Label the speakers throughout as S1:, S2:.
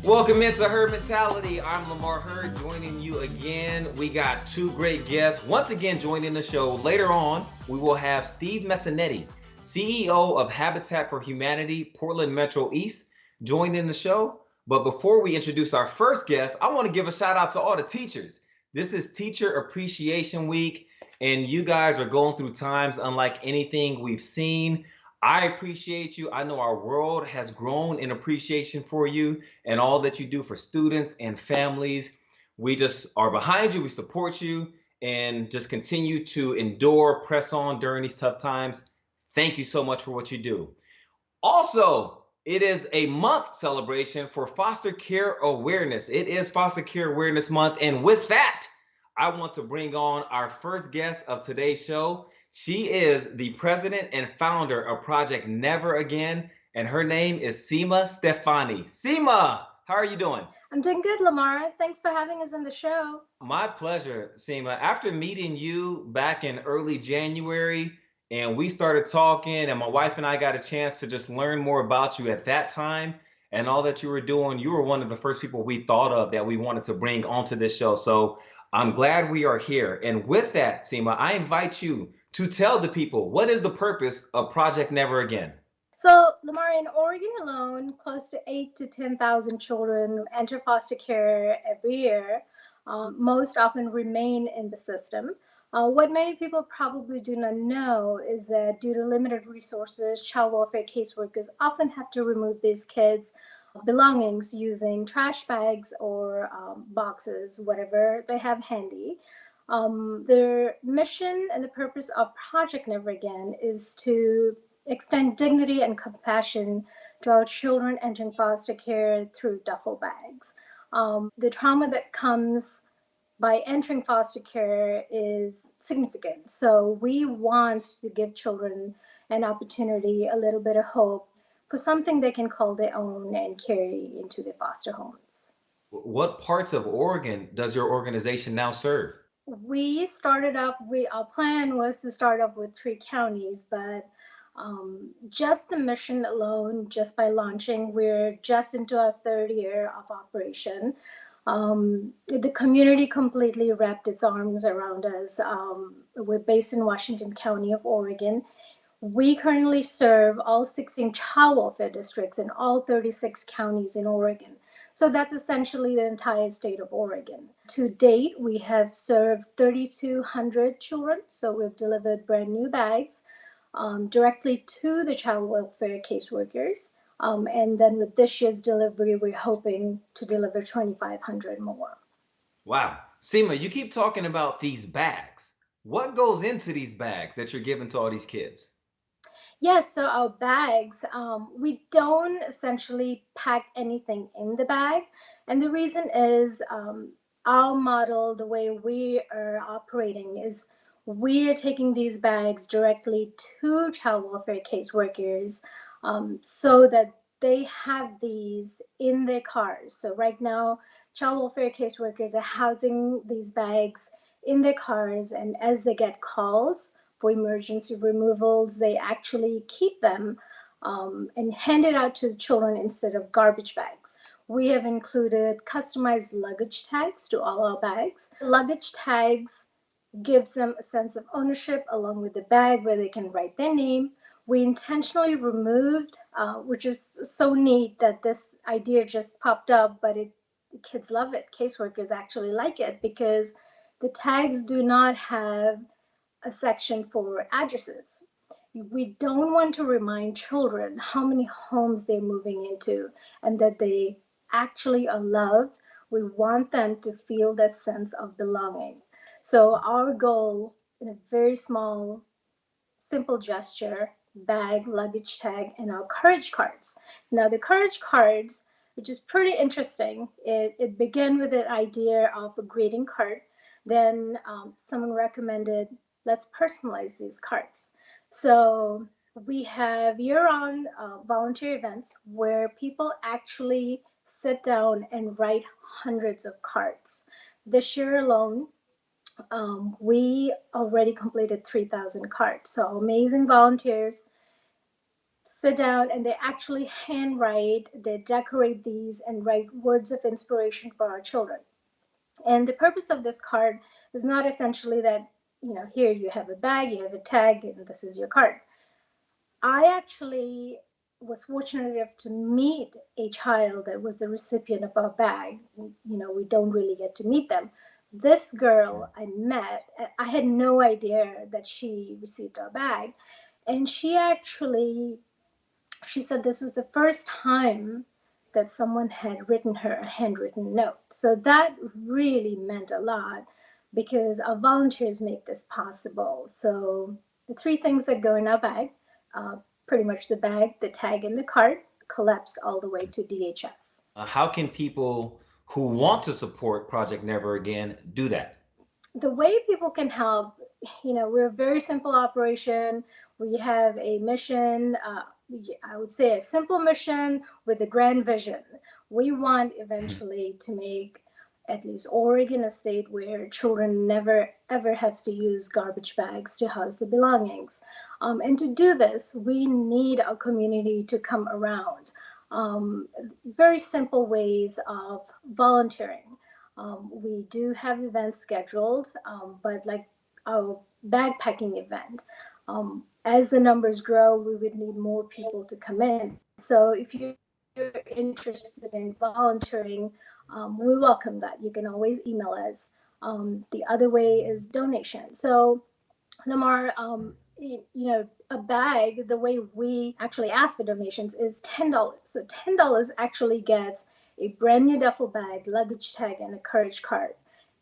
S1: Welcome into Hurd Mentality. I'm Lamar Hurd, joining you again. We got two great guests once again joining the show. Later on, we will have Steve Messinetti, CEO of Habitat for Humanity, Portland Metro East, joining the show. But before we introduce our first guest, I want to give a shout out to all the teachers. This is Teacher Appreciation Week, and you guys are going through times unlike anything we've seen. I appreciate you. I know our world has grown in appreciation for you and all that you do for students and families. We just are behind you. We support you and just continue to endure, press on during these tough times. Thank you so much for what you do. Also, it is a month celebration for foster care awareness. It is Foster Care Awareness Month. And with that, I want to bring on our first guest of today's show. She is the president and founder of Project Never Again, and her name is Seema Steffany. Seema, how are you doing?
S2: I'm doing good, Lamar. Thanks for having us on the show.
S1: My pleasure, Seema. After meeting you back in early January, and we started talking, and my wife and I got a chance to just learn more about you at that time and all that you were doing, you were one of the first people we thought of that we wanted to bring onto this show. So I'm glad we are here. And with that, Seema, I invite you to tell the people, what is the purpose of Project Never Again?
S2: So, Lamar, in Oregon alone, close to 8 to 10,000 children enter foster care every year. Most often remain in the system. What many people probably do not know is that due to limited resources, child welfare caseworkers often have to remove these kids' belongings using trash bags or boxes, whatever they have handy. Their mission and the purpose of Project Never Again is to extend dignity and compassion to our children entering foster care through duffel bags. The trauma that comes by entering foster care is significant. So we want to give children an opportunity, a little bit of hope for something they can call their own and carry into their foster homes.
S1: What parts of Oregon does your organization now serve?
S2: We started off, our plan was to start off with 3 counties, but just the mission alone, just by launching, we're just into our third year of operation. The community completely wrapped its arms around us. We're based in Washington County of Oregon. We currently serve all 16 child welfare districts in all 36 counties in Oregon. So that's essentially the entire state of Oregon. To date, we have served 3,200 children. So we've delivered brand new bags directly to the child welfare caseworkers. And then with this year's delivery, we're hoping to deliver 2,500 more.
S1: Wow. Seema, you keep talking about these bags. What goes into these bags that you're giving to all these kids?
S2: Yes, so our bags, we don't essentially pack anything in the bag. And the reason is our model, the way we are operating, is we are taking these bags directly to child welfare caseworkers so that they have these in their cars. So right now, child welfare caseworkers are housing these bags in their cars, and as they get calls for emergency removals, they actually keep them and hand it out to the children instead of garbage bags. We have included customized luggage tags to all our bags. Luggage tags gives them a sense of ownership along with the bag where they can write their name. We intentionally removed, which is so neat that this idea just popped up, but kids love it. Caseworkers actually like it because the tags do not have a section for addresses. We don't want to remind children how many homes they're moving into and that they actually are loved. We want them to feel that sense of belonging. So our goal, in a very small, simple gesture, bag, luggage tag, and our courage cards. Now the courage cards, which is pretty interesting, it began with the idea of a greeting card. Then someone recommended, let's personalize these cards. So we have year-round volunteer events where people actually sit down and write hundreds of cards. This year alone, we already completed 3,000 cards. So amazing volunteers sit down and they actually handwrite, they decorate these and write words of inspiration for our children. And the purpose of this card is not essentially that, here you have a bag, you have a tag, and this is your card. I actually was fortunate enough to meet a child that was the recipient of our bag. We don't really get to meet them. This girl I met, I had no idea that she received our bag. And she said this was the first time that someone had written her a handwritten note. So that really meant a lot because our volunteers make this possible. So the three things that go in our bag, uh, pretty much the bag, the tag, and the card, collapsed all the way to DHS.
S1: How can people who want to support Project Never Again do that?
S2: The way people can help, we're a very simple operation. We have a mission, I would say a simple mission with a grand vision. We want eventually to make at least Oregon a state where children never ever have to use garbage bags to house their belongings. And to do this, we need our community to come around. Um, Very simple ways of volunteering. We do have events scheduled, but like our backpacking event, as the numbers grow, we would need more people to come in. So if you're interested in volunteering, we welcome that. You can always email us. The other way is donation. So Lamar, a bag, the way we actually ask for donations is $10. So $10 actually gets a brand new duffel bag, luggage tag, and a courage card.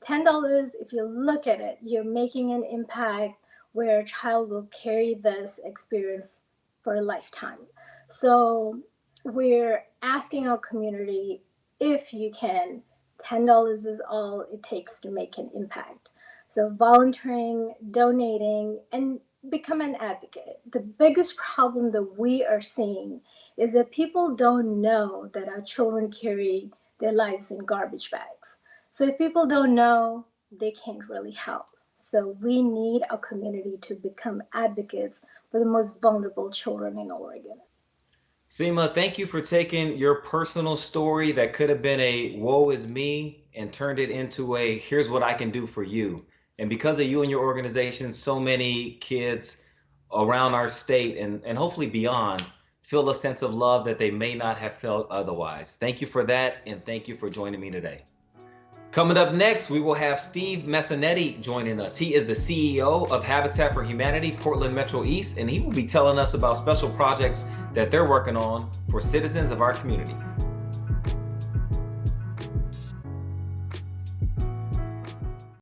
S2: $10, if you look at it, you're making an impact where a child will carry this experience for a lifetime. So we're asking our community, if you can, $10 is all it takes to make an impact. So volunteering, donating, and become an advocate. The biggest problem that we are seeing is that people don't know that our children carry their lives in garbage bags. So if people don't know, they can't really help. So we need our community to become advocates for the most vulnerable children in Oregon.
S1: Seema, thank you for taking your personal story that could have been a woe is me and turned it into a here's what I can do for you. And because of you and your organization, so many kids around our state and hopefully beyond feel a sense of love that they may not have felt otherwise. Thank you for that, and thank you for joining me today. Coming up next, we will have Steve Messanetti joining us. He is the CEO of Habitat for Humanity Portland Metro East, and he will be telling us about special projects that they're working on for citizens of our community.